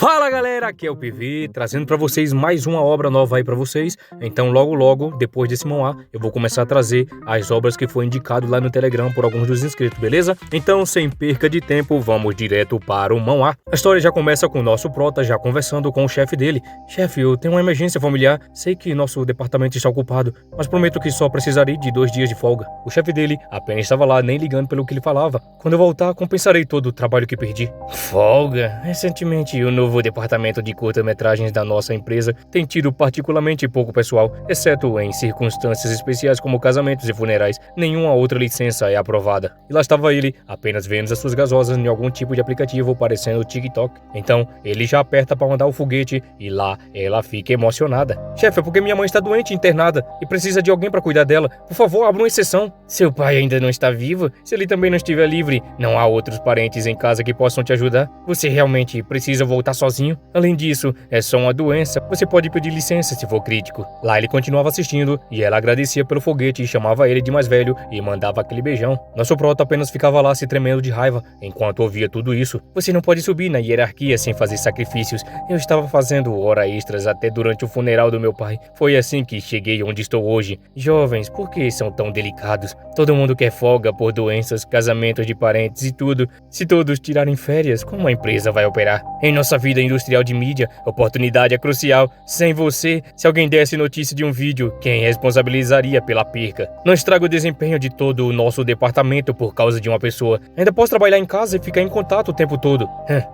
Fala galera, aqui é o PV, trazendo pra vocês mais uma obra nova aí pra vocês. Então logo, depois desse manhwa, eu vou começar a trazer as obras que foi indicado lá no Telegram por alguns dos inscritos, beleza? Então, sem perca de tempo, vamos direto para o manhwa. A história já começa com o nosso prota já conversando com o chefe dele. Chefe, eu tenho uma emergência familiar, sei que nosso departamento está ocupado, mas prometo que só precisarei de 2 dias de folga. O chefe dele apenas estava lá, nem ligando pelo que ele falava. Quando eu voltar, compensarei todo o trabalho que perdi. Folga? Recentemente, o novo departamento de curta-metragens da nossa empresa tem tido particularmente pouco pessoal, exceto em circunstâncias especiais como casamentos e funerais. Nenhuma outra licença é aprovada. E lá estava ele, apenas vendo as suas gasosas em algum tipo de aplicativo parecendo o TikTok. Então, ele já aperta para mandar o foguete e lá ela fica emocionada. Chefe, é porque minha mãe está doente, internada e precisa de alguém para cuidar dela. Por favor, abra uma exceção. Seu pai ainda não está vivo? Se ele também não estiver livre, não há outros parentes em casa que possam te ajudar? Você realmente precisa voltar sozinho? Além disso, é só uma doença, você pode pedir licença se for crítico. Lá ele continuava assistindo e ela agradecia pelo foguete e chamava ele de mais velho e mandava aquele beijão. Nosso prota apenas ficava lá se tremendo de raiva enquanto ouvia tudo isso. Você não pode subir na hierarquia sem fazer sacrifícios. Eu estava fazendo hora extras até durante o funeral do meu pai. Foi assim que cheguei onde estou hoje. Jovens, por que são tão delicados? Todo mundo quer folga por doenças, casamentos de parentes e tudo. Se todos tirarem férias, como a empresa vai operar? Em nossa vida industrial de mídia, oportunidade é crucial. Sem você, se alguém desse notícia de um vídeo, quem responsabilizaria pela perca? Não estraga o desempenho de todo o nosso departamento por causa de uma pessoa. Ainda posso trabalhar em casa e ficar em contato o tempo todo.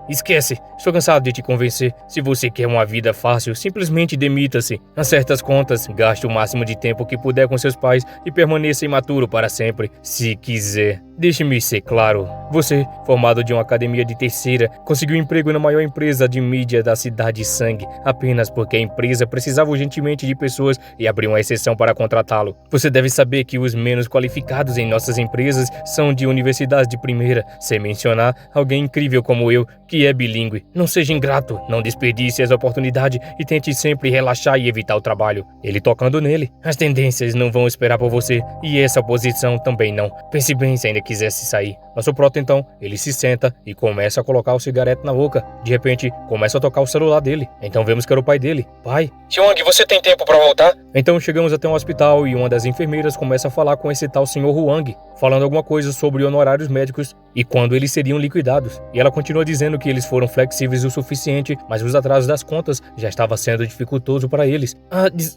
Esquece, estou cansado de te convencer. Se você quer uma vida fácil, simplesmente demita-se. A certas contas, gaste o máximo de tempo que puder com seus pais e permaneça imaturo para sempre, se quiser. Deixe-me ser claro, você, formado de uma academia de terceira, conseguiu emprego na maior empresa de mídia da cidade Sangue, apenas porque a empresa precisava urgentemente de pessoas e abriu uma exceção para contratá-lo. Você deve saber que os menos qualificados em nossas empresas são de universidades de primeira, sem mencionar alguém incrível como eu, que é bilíngue. Não seja ingrato, não desperdice essa oportunidade e tente sempre relaxar e evitar o trabalho. Ele tocando nele. As tendências não vão esperar por você, e essa posição também não. Pense bem se ainda quisesse sair. Nosso prota então, ele se senta e começa a colocar o cigarete na boca. De repente, começa a tocar o celular dele. Então vemos que era o pai dele. Pai? Hyung, você tem tempo para voltar? Então chegamos até um hospital e uma das enfermeiras começa a falar com esse tal senhor Huang, falando alguma coisa sobre honorários médicos e quando eles seriam liquidados. E ela continua dizendo que eles foram flexíveis o suficiente, mas os atrasos das contas já estava sendo dificultoso para eles.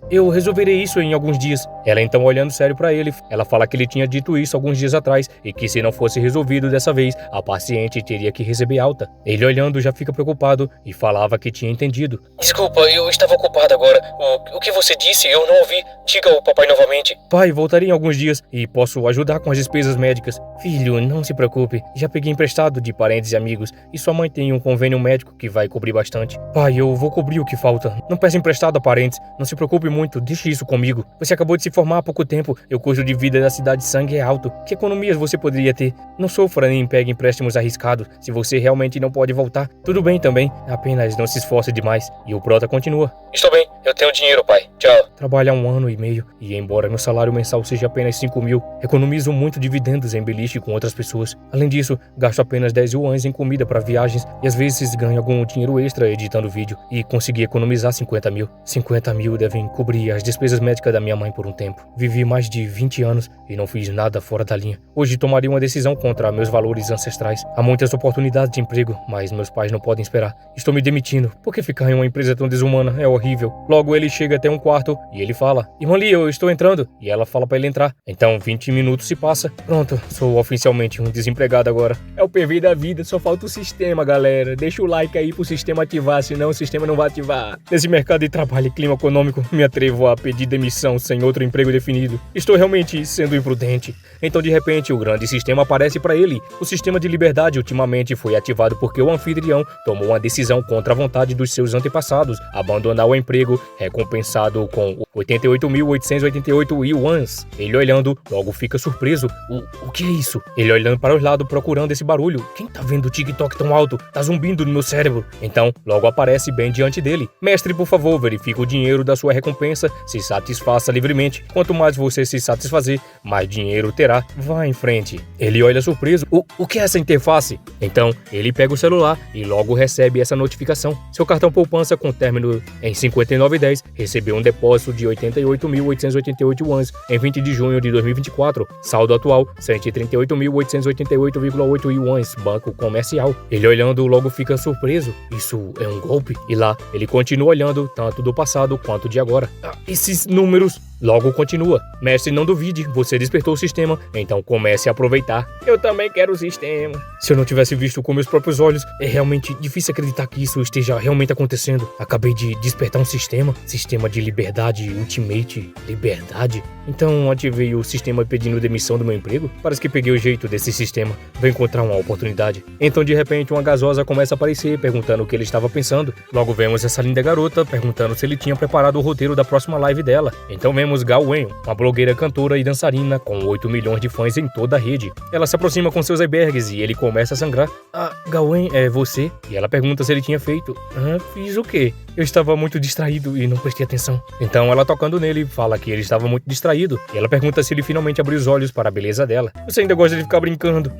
Eu resolverei isso em alguns dias. Ela então olhando sério para ele, ela fala que ele tinha dito isso alguns dias atrás e que se não fosse resolvido dessa vez, a paciente teria que receber alta. Ele olhando já fica preocupado e falava que tinha entendido. Desculpa, eu estava ocupado agora. O que você disse eu não ouvi. Diga ao papai novamente. Pai, voltarei em alguns dias e posso ajudar com as despesas médicas. Filho, não se preocupe. Já peguei emprestado de parentes e amigos e sua mãe tem um convênio médico que vai cobrir bastante. Pai, eu vou cobrir o que falta. Não peça emprestado a parentes. Não se preocupe muito, deixe isso comigo. Você acabou de se formar há pouco tempo e o custo de vida da cidade de Sangue é alto. Que economias você poderia ter? Não sofra nem pegue empréstimos arriscados se você realmente não pode voltar. Tudo bem também, apenas não se esforce demais. E o prota continua. Estou bem, eu tenho dinheiro, pai. Tchau. Trabalho há 1 ano e meio e embora meu salário mensal seja apenas 5.000, economizo muito dividendos em beliche com outras pessoas. Além disso, gasto apenas 10 yuans em comida para viagens e às vezes ganho algum dinheiro extra editando vídeo e consegui economizar 50.000. 50.000 devem cobrir as despesas médicas da minha mãe por um tempo. Vivi mais de 20 anos e não fiz nada fora da linha. Hoje tomaria uma decisão contra meus valores ancestrais. Há muitas oportunidades de emprego, mas meus pais não podem esperar. Estou me demitindo, porque ficar em uma empresa tão desumana é horrível. Logo ele chega até um quarto e ele fala: Irmã Lee, eu estou entrando. E ela fala para ele entrar. Então 20 minutos se passa. Pronto, sou oficialmente um desempregado agora. É o PV da vida, só falta o sistema, galera. Deixa o like aí pro sistema ativar, senão o sistema não vai ativar. Nesse mercado de trabalho e clima econômico, me atrevo a pedir demissão sem outro emprego definido. Estou realmente sendo imprudente. Então de repente o grande sistema aparece para ele. O sistema de liberdade ultimamente foi ativado porque o anfitrião tomou uma decisão contra a vontade dos seus antepassados, abandonar o emprego recompensado com 88.888 yuans. Ele olhando, logo fica surpreso. O que é isso? Ele olhando para os lados procurando esse barulho. Quem tá vendo o TikTok tão alto? Tá zumbindo no meu cérebro. Então, logo aparece bem diante dele. Mestre, por favor, verifique o dinheiro da sua recompensa. Se satisfaça livremente. Quanto mais você se satisfazer, mais dinheiro terá. Vá em frente. Ele olha surpreso. O que é essa interface? Então, ele pega o celular e logo recebe essa notificação. Seu cartão poupança com término em 5910 recebeu um depósito de 88.888 yuans em 20 de junho de 2024. Saldo atual, 138.888,8 yuans, banco comercial. Ele olhando logo fica surpreso. Isso é um golpe? E lá, ele continua olhando tanto do passado quanto de agora. Esses números... Logo continua. Mestre, não duvide, você despertou o sistema, então comece a aproveitar. Eu também quero o sistema. Se eu não tivesse visto com meus próprios olhos, é realmente difícil acreditar que isso esteja realmente acontecendo. Acabei de despertar um sistema de liberdade, ultimate, liberdade. Então ativei o sistema pedindo demissão do meu emprego. Parece que peguei o jeito desse sistema. Vou encontrar uma oportunidade. Então de repente uma gasosa começa a aparecer, perguntando o que ele estava pensando. Logo vemos essa linda garota perguntando se ele tinha preparado o roteiro da próxima live dela. Então vemos Gao Wen, uma blogueira, cantora e dançarina com 8 milhões de fãs em toda a rede. Ela se aproxima com seus icebergs e ele começa a sangrar. Gao Wen, é você? E ela pergunta se ele tinha feito. Fiz o quê? Eu estava muito distraído e não prestei atenção. Então ela tocando nele, fala que ele estava muito distraído. E ela pergunta se ele finalmente abriu os olhos para a beleza dela. Você ainda gosta de ficar brincando?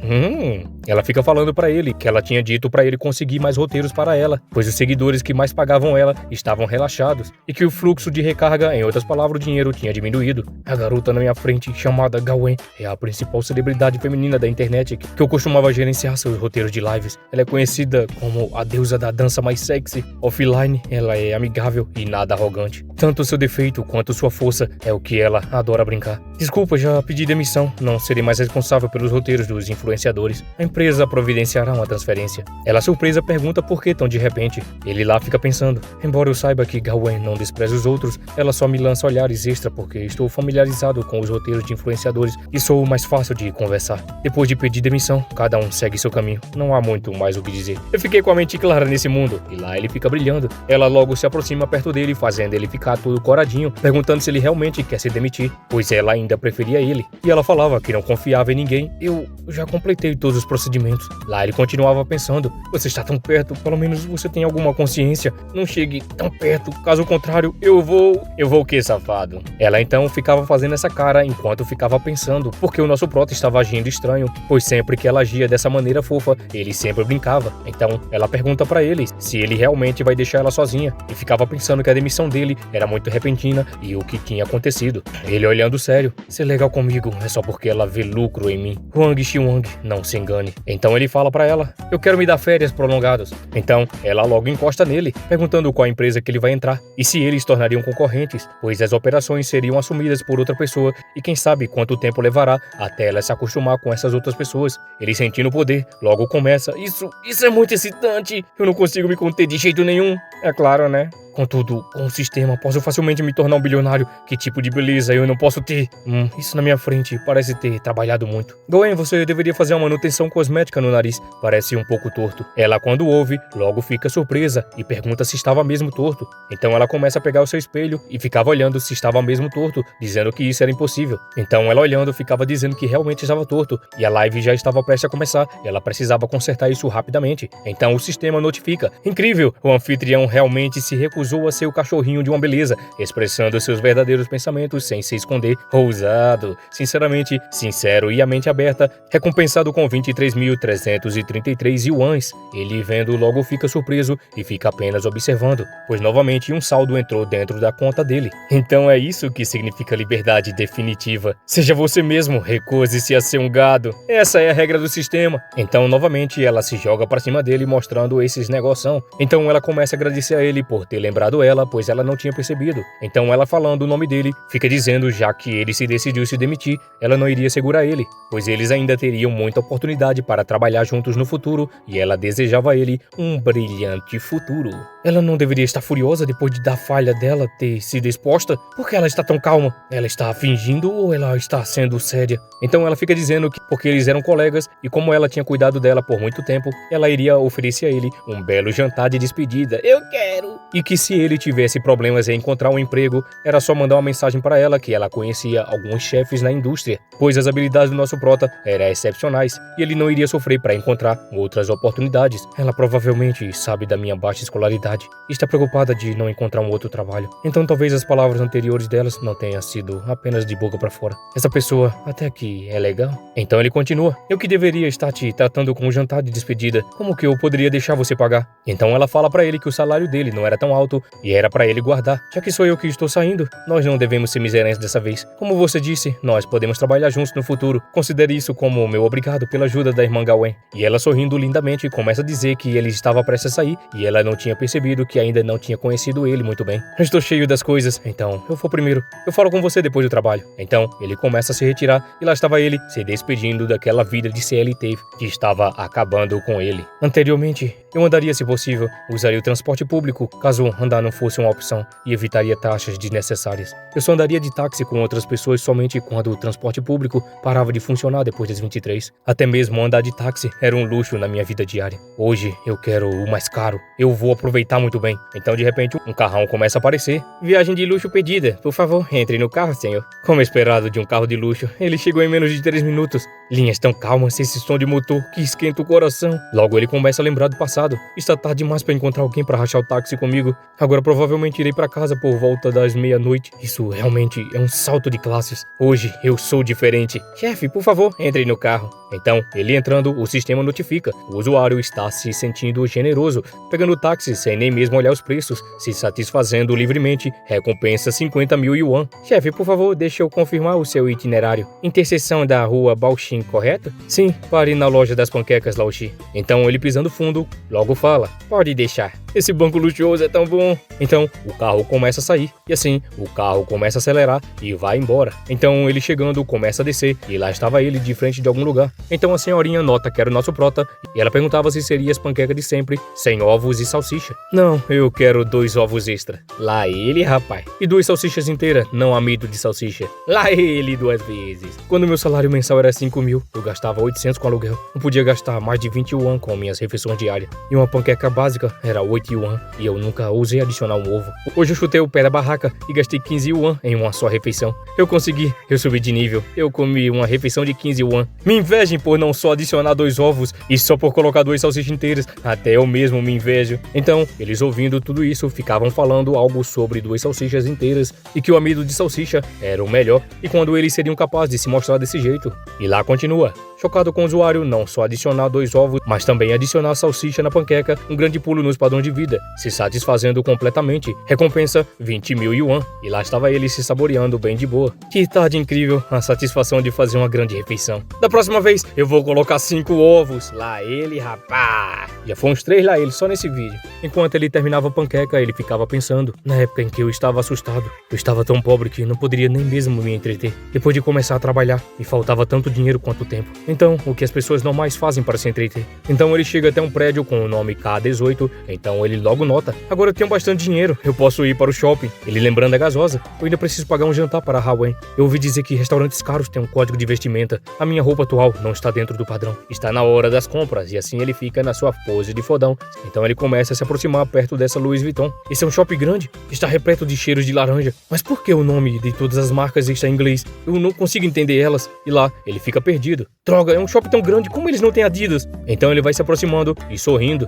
Ela fica falando para ele que ela tinha dito para ele conseguir mais roteiros para ela, pois os seguidores que mais pagavam ela estavam relaxados e que o fluxo de recarga, em outras palavras, o dinheiro tinha diminuído. A garota na minha frente, chamada Gao Wen, é a principal celebridade feminina da internet que eu costumava gerenciar seus roteiros de lives. Ela é conhecida como a deusa da dança mais sexy. Offline, ela é amigável e nada arrogante. Tanto seu defeito quanto sua força é o que ela adora brincar. Desculpa, já pedi demissão. Não serei mais responsável pelos roteiros dos influenciadores. A empresa providenciará uma transferência. Ela surpresa pergunta por que tão de repente. Ele lá fica pensando. Embora eu saiba que Gao Wen não despreza os outros, ela só me lança olhares extra porque estou familiarizado com os roteiros de influenciadores e sou o mais fácil de conversar. Depois de pedir demissão, cada um segue seu caminho. Não há muito mais o que dizer. Eu fiquei com a mente clara nesse mundo. E lá ele fica brilhando. Ela logo se aproxima perto dele, fazendo ele ficar todo coradinho, perguntando se ele realmente quer se demitir, pois ela ainda preferia ele. E ela falava que não confiava em ninguém. Eu já completei todos os procedimentos. Lá ele continuava pensando. Você está tão perto, pelo menos você tem alguma consciência. Não chegue tão perto, caso contrário, eu vou o quê, safado? Ela então ficava fazendo essa cara enquanto ficava pensando, porque o nosso prota estava agindo estranho, pois sempre que ela agia dessa maneira fofa, ele sempre brincava. Então ela pergunta pra ele se ele realmente vai deixar ela sozinha, e ficava pensando que a demissão dele era muito repentina e o que tinha acontecido. Ele olhando sério. Ser legal comigo é só porque ela vê lucro em mim. Huang Xiwang, não se engane. Então ele fala pra ela, eu quero me dar férias prolongadas. Então ela logo encosta nele, perguntando qual empresa que ele vai entrar e se eles tornariam concorrentes, pois as operações seriam assumidas por outra pessoa e quem sabe quanto tempo levará até ela se acostumar com essas outras pessoas. Ele sentindo o poder, logo começa, isso é muito excitante, eu não consigo me conter de jeito nenhum. É claro, né? Contudo, com o sistema, posso facilmente me tornar um bilionário. Que tipo de beleza eu não posso ter? Isso na minha frente parece ter trabalhado muito. Goen, você deveria fazer uma manutenção cosmética no nariz. Parece um pouco torto. Ela, quando ouve, logo fica surpresa e pergunta se estava mesmo torto. Então ela começa a pegar o seu espelho e ficava olhando se estava mesmo torto, dizendo que isso era impossível. Então ela olhando ficava dizendo que realmente estava torto e a live já estava prestes a começar e ela precisava consertar isso rapidamente. Então o sistema notifica. Incrível! O anfitrião realmente se recusou a ser o cachorrinho de uma beleza, expressando seus verdadeiros pensamentos sem se esconder. Ousado, sinceramente, sincero e a mente aberta, recompensado com 23.333 yuans. Ele vendo logo fica surpreso e fica apenas observando, pois novamente um saldo entrou dentro da conta dele. Então é isso que significa liberdade definitiva. Seja você mesmo, recuse-se a ser um gado. Essa é a regra do sistema. Então novamente ela se joga pra cima dele mostrando esses negoção. Então ela começa a agradecer a ele por ter lembrado ela, pois ela não tinha percebido. Então ela falando o nome dele, fica dizendo já que ele se decidiu se demitir, ela não iria segurar ele, pois eles ainda teriam muita oportunidade para trabalhar juntos no futuro e ela desejava a ele um brilhante futuro. Ela não deveria estar furiosa depois da falha dela ter sido exposta? Por que ela está tão calma? Ela está fingindo ou ela está sendo séria? Então ela fica dizendo que porque eles eram colegas e como ela tinha cuidado dela por muito tempo, ela iria oferecer a ele um belo jantar de despedida. Eu quero! e que se ele tivesse problemas em encontrar um emprego, era só mandar uma mensagem para ela que ela conhecia alguns chefes na indústria, pois as habilidades do nosso prota eram excepcionais e ele não iria sofrer para encontrar outras oportunidades. Ela provavelmente sabe da minha baixa escolaridade e está preocupada de não encontrar um outro trabalho. Então talvez as palavras anteriores delas não tenham sido apenas de boca para fora. Essa pessoa até que é legal. Então ele continua: eu que deveria estar te tratando com um jantar de despedida. Como que eu poderia deixar você pagar? Então ela fala para ele que o salário dele não era tão alto e era para ele guardar. Já que sou eu que estou saindo, nós não devemos ser miserentos dessa vez. Como você disse, nós podemos trabalhar juntos no futuro. Considere isso como meu obrigado pela ajuda da irmã Gawain. E ela, sorrindo lindamente, começa a dizer que ele estava prestes a sair e ela não tinha percebido que ainda não tinha conhecido ele muito bem. Eu estou cheio das coisas, então eu vou primeiro. Eu falo com você depois do trabalho. Então ele começa a se retirar e lá estava ele se despedindo daquela vida de CLT que estava acabando com ele. Anteriormente, eu andaria, se possível, usaria o transporte público caso andar não fosse uma opção e evitaria taxas desnecessárias. Eu só andaria de táxi com outras pessoas somente quando o transporte público parava de funcionar depois das 23. Até mesmo andar de táxi era um luxo na minha vida diária. Hoje eu quero o mais caro. Eu vou aproveitar muito bem. Então de repente um carrão começa a aparecer. Viagem de luxo pedida. Por favor, entre no carro, senhor. Como esperado de um carro de luxo, ele chegou em menos de 3 minutos. Linhas tão calmas, esse som de motor que esquenta o coração. Logo ele começa a lembrar do passado. Está tarde demais para encontrar alguém para rachar o táxi comigo. Agora provavelmente irei para casa por volta das meia-noite. Isso realmente é um salto de classes. Hoje eu sou diferente. Chefe, por favor, entre no carro. Então, ele entrando, o sistema notifica. O usuário está se sentindo generoso, pegando o táxi sem nem mesmo olhar os preços, se satisfazendo livremente. Recompensa 50 mil yuan. Chefe, por favor, deixa eu confirmar o seu itinerário. Interseção da rua Baoxin, correto? Sim, pare na loja das panquecas Laoxi. Então, ele pisando fundo, logo fala: pode deixar. Esse banco luxuoso é tão bom. Então, o carro começa a sair. E assim, o carro começa a acelerar e vai embora. Então, ele chegando, começa a descer. E lá estava ele, de frente de algum lugar. Então, a senhorinha nota que era o nosso prota. E ela perguntava se seria as panquecas de sempre, sem ovos e salsicha. Não, eu quero 2 ovos extra. Lá ele, rapaz. E 2 salsichas inteiras, não amido de salsicha. Lá ele 2 vezes. Quando meu salário mensal era 5 mil, eu gastava 800 com aluguel. Não podia gastar mais de 20 yuan com minhas refeições diárias. E uma panqueca básica era 8 yuan e eu nunca ousei adicionar um ovo. Hoje eu chutei o pé da barraca e gastei 15 yuan em uma só refeição. Eu consegui, eu subi de nível. Eu comi uma refeição de 15 yuan. Me invejem por não só adicionar 2 ovos e só por colocar 2 salsichas inteiras. Até eu mesmo me invejo. Então, eles ouvindo tudo isso, ficavam falando algo sobre 2 salsichas inteiras e que o amido de salsicha era o melhor e quando eles seriam capazes de se mostrar desse jeito. E lá continua. Chocado com o usuário, não só adicionar 2 ovos, mas também adicionar salsicha na panqueca, um grande pulo nos padrões de vida, se satisfazendo completamente. Recompensa 20 mil yuan. E lá estava ele se saboreando bem de boa. Que tarde incrível, a satisfação de fazer uma grande refeição. Da próxima vez, eu vou colocar 5 ovos. Lá ele, rapaz. Já foi uns 3 lá ele, só nesse vídeo. Enquanto ele terminava a panqueca, ele ficava pensando. Na época em que eu estava assustado, eu estava tão pobre que não poderia nem mesmo me entreter. Depois de começar a trabalhar, me faltava tanto dinheiro quanto tempo. Então, o que as pessoas normais fazem para se entreter? Então ele chega até um prédio com o nome K18, então ele logo nota: agora eu tenho bastante dinheiro, eu posso ir para o shopping. Ele lembrando a gasosa: eu ainda preciso pagar um jantar para a Hawen. Eu ouvi dizer que restaurantes caros têm um código de vestimenta. A minha roupa atual não está dentro do padrão. Está na hora das compras, e assim ele fica na sua pose de fodão. Então ele começa a se aproximar perto dessa Louis Vuitton. Esse é um shopping grande, está repleto de cheiros de laranja. Mas por que o nome de todas as marcas está em inglês? Eu não consigo entender elas. E lá, ele fica perdido. Droga, é um shopping tão grande, como eles não têm Adidas? Então ele vai se aproximando e sorrindo.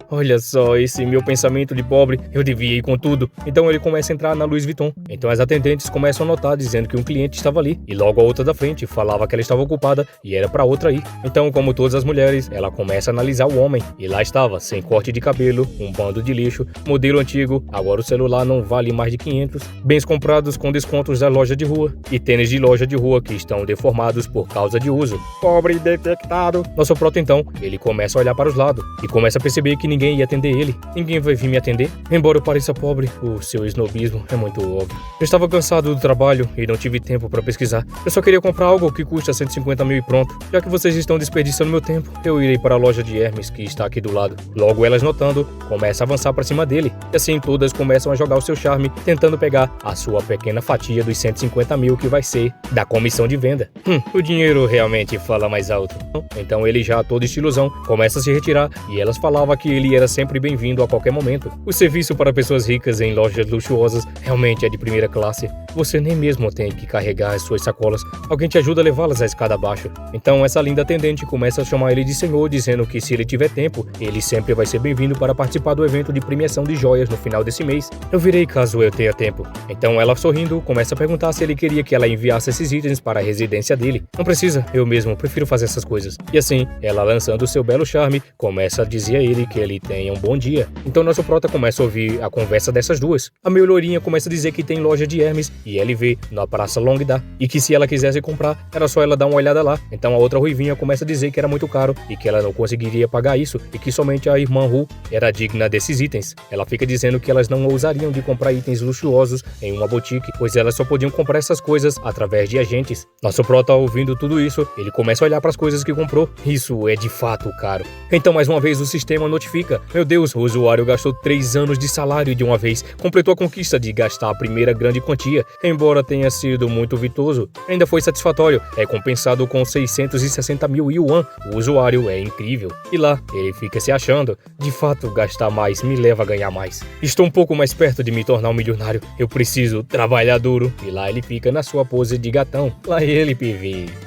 Olha só, esse meu pensamento de pobre, eu devia ir com tudo. Então ele começa a entrar na Louis Vuitton. Então as atendentes começam a notar, dizendo que um cliente estava ali. E logo a outra da frente falava que ela estava ocupada e era pra outra ir. Então, como todas as mulheres, ela começa a analisar o homem. E lá estava, sem corte de cabelo, um bando de lixo, modelo antigo, agora o celular não vale mais de 500, bens comprados com descontos da loja de rua e tênis de loja de rua que estão deformados por causa de uso. Pobre detectado. Nosso prota então, ele começa a olhar para os lados e começa a perceber que ninguém ia atender ele. Ninguém vai vir me atender. Embora eu pareça pobre, o seu snobismo é muito óbvio. Eu estava cansado do trabalho e não tive tempo para pesquisar. Eu só queria comprar algo que custa 150 mil e pronto. Já que vocês estão desperdiçando meu tempo, eu irei para a loja de Hermes que está aqui do lado. Logo elas notando, começa a avançar para cima dele. E assim todas começam a jogar o seu charme, tentando pegar a sua pequena fatia dos 150 mil que vai ser da comissão de venda. O dinheiro realmente faz fala mais alto. Então ele já, todo estilosão, começa a se retirar e elas falavam que ele era sempre bem-vindo a qualquer momento. O serviço para pessoas ricas em lojas luxuosas realmente é de primeira classe. Você nem mesmo tem que carregar as suas sacolas. Alguém te ajuda a levá-las a escada abaixo. Então essa linda atendente começa a chamar ele de senhor, dizendo que se ele tiver tempo, ele sempre vai ser bem-vindo para participar do evento de premiação de joias no final desse mês. Eu virei caso eu tenha tempo. Então ela, sorrindo, começa a perguntar se ele queria que ela enviasse esses itens para a residência dele. Não precisa, eu mesmo prefiro fazer essas coisas. E assim, ela, lançando seu belo charme, começa a dizer a ele que ele tenha um bom dia. Então nosso prota começa a ouvir a conversa dessas duas. A meio lourinha começa a dizer que tem loja de Hermes e LV na Praça Longda e que se ela quisesse comprar, era só ela dar uma olhada lá. Então a outra ruivinha começa a dizer que era muito caro e que ela não conseguiria pagar isso e que somente a irmã Ru era digna desses itens. Ela fica dizendo que elas não ousariam de comprar itens luxuosos em uma boutique, pois elas só podiam comprar essas coisas através de agentes. Nosso prota, ouvindo tudo isso, ele começa a olhar para as coisas que comprou. Isso é de fato caro. Então mais uma vez o sistema notifica: meu Deus, o usuário gastou 3 anos de salário de uma vez, completou a conquista de gastar a primeira grande quantia. Embora tenha sido muito vitoso, ainda foi satisfatório. É compensado com 660 mil yuan. O usuário é incrível. E lá, ele fica se achando: de fato, gastar mais me leva a ganhar mais. Estou um pouco mais perto de me tornar um milionário. Eu preciso trabalhar duro. E lá ele fica na sua pose de gatão. Lá ele, PV.